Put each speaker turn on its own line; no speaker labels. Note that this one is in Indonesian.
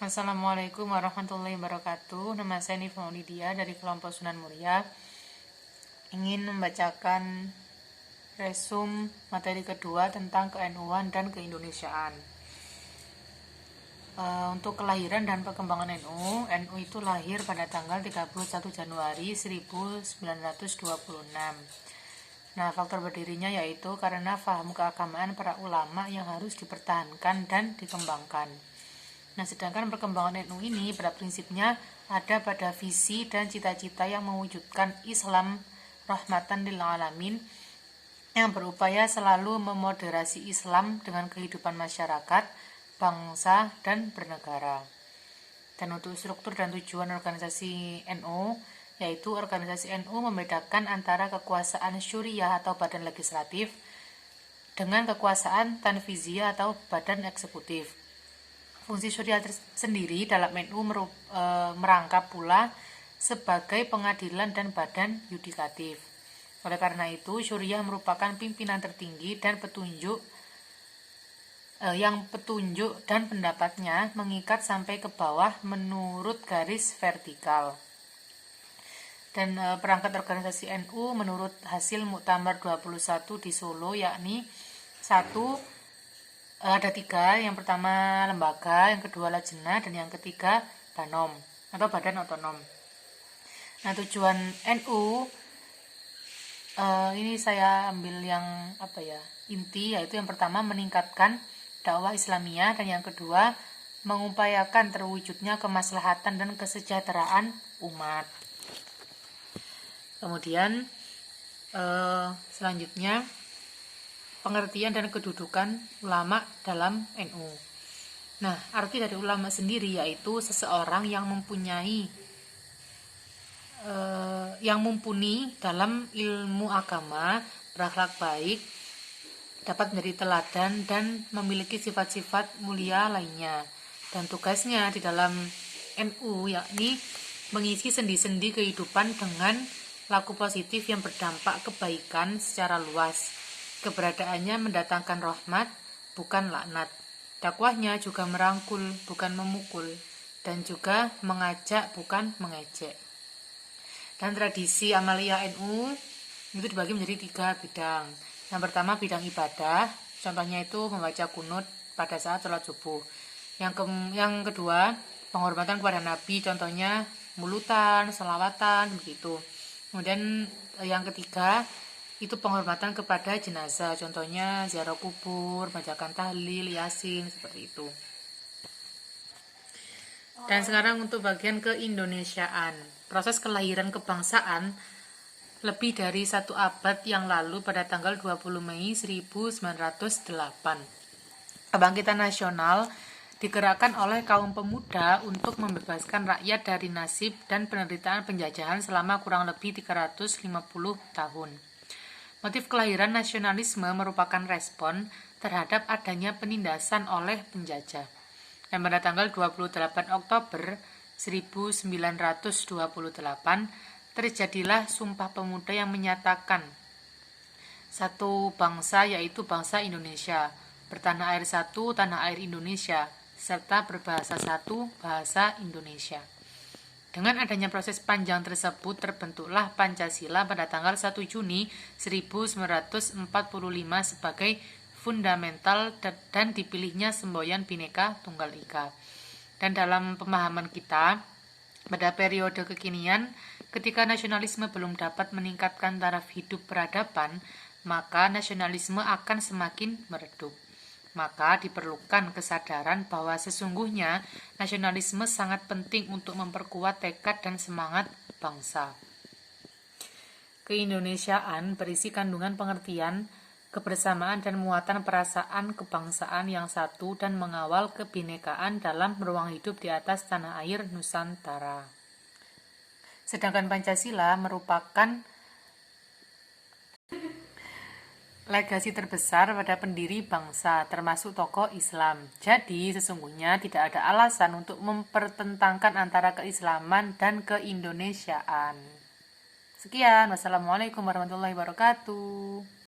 Assalamualaikum warahmatullahi wabarakatuh. Nama saya Nifa Maulidia dari kelompok Sunan Muria. Ingin membacakan resum materi kedua tentang ke-NU-an dan keindonesiaan. Untuk kelahiran dan perkembangan NU itu lahir pada tanggal 31 Januari 1926. Nah, faktor berdirinya yaitu karena faham keagamaan para ulama yang harus dipertahankan dan dikembangkan. Nah, sedangkan perkembangan NU ini pada prinsipnya ada pada visi dan cita-cita yang mewujudkan Islam rahmatan lil alamin, yang berupaya selalu memoderasi Islam dengan kehidupan masyarakat, bangsa, dan bernegara. Dan untuk struktur dan tujuan organisasi NU, yaitu organisasi NU membedakan antara kekuasaan syuriah atau badan legislatif dengan kekuasaan tanfiziyah atau badan eksekutif. Fungsi syuriah sendiri dalam NU merangkap pula sebagai pengadilan dan badan yudikatif. Oleh karena itu, syuriah merupakan pimpinan tertinggi dan petunjuk dan pendapatnya mengikat sampai ke bawah menurut garis vertikal. Dan perangkat organisasi NU menurut hasil Muktamar 21 di Solo, yakni 1. Ada 3, yang pertama lembaga, yang kedua lajnah, dan yang ketiga banom atau badan otonom. Nah, tujuan NU ini saya ambil yang inti, yaitu yang pertama meningkatkan dakwah Islamiyah, dan yang kedua mengupayakan terwujudnya kemaslahatan dan kesejahteraan umat. Kemudian selanjutnya pengertian dan kedudukan ulama dalam NU. Nah, arti dari ulama sendiri yaitu seseorang yang mumpuni dalam ilmu agama, berakhlak baik, dapat menjadi teladan dan memiliki sifat-sifat mulia lainnya. Dan tugasnya di dalam NU yakni mengisi sendi-sendi kehidupan dengan laku positif yang berdampak kebaikan secara luas. Keberadaannya mendatangkan rahmat, bukan laknat. Dakwahnya juga merangkul, bukan memukul, dan juga mengajak, bukan mengejek. Dan tradisi amalia NU itu dibagi menjadi 3 bidang. Yang pertama bidang ibadah, contohnya itu membaca kunut pada saat sholat subuh. Yang kedua penghormatan kepada Nabi, contohnya mulutan, selawatan, begitu. Kemudian yang ketiga itu penghormatan kepada jenazah, contohnya ziarah kubur, bacakan tahlil, yasin, seperti itu. Dan sekarang untuk bagian keindonesiaan. Proses kelahiran kebangsaan lebih dari 1 abad yang lalu pada tanggal 20 Mei 1908. Kebangkitan nasional digerakkan oleh kaum pemuda untuk membebaskan rakyat dari nasib dan penderitaan penjajahan selama kurang lebih 350 tahun. Motif kelahiran nasionalisme merupakan respon terhadap adanya penindasan oleh penjajah. Dan pada tanggal 28 Oktober 1928 terjadilah Sumpah Pemuda yang menyatakan satu bangsa, yaitu bangsa Indonesia, bertanah air satu, tanah air Indonesia, serta berbahasa satu, bahasa Indonesia. Dengan adanya proses panjang tersebut terbentuklah Pancasila pada tanggal 1 Juni 1945 sebagai fundamental dan dipilihnya semboyan Bhinneka Tunggal Ika. Dan dalam pemahaman kita, pada periode kekinian, ketika nasionalisme belum dapat meningkatkan taraf hidup peradaban, maka nasionalisme akan semakin meredup. Maka diperlukan kesadaran bahwa sesungguhnya nasionalisme sangat penting untuk memperkuat tekad dan semangat bangsa. Keindonesiaan berisi kandungan pengertian, kebersamaan dan muatan perasaan kebangsaan yang satu dan mengawal kebinekaan dalam ruang hidup di atas tanah air Nusantara. Sedangkan Pancasila merupakan legasi terbesar pada pendiri bangsa, termasuk tokoh Islam. Jadi, sesungguhnya tidak ada alasan untuk mempertentangkan antara keislaman dan keindonesiaan. Sekian, wassalamualaikum warahmatullahi wabarakatuh.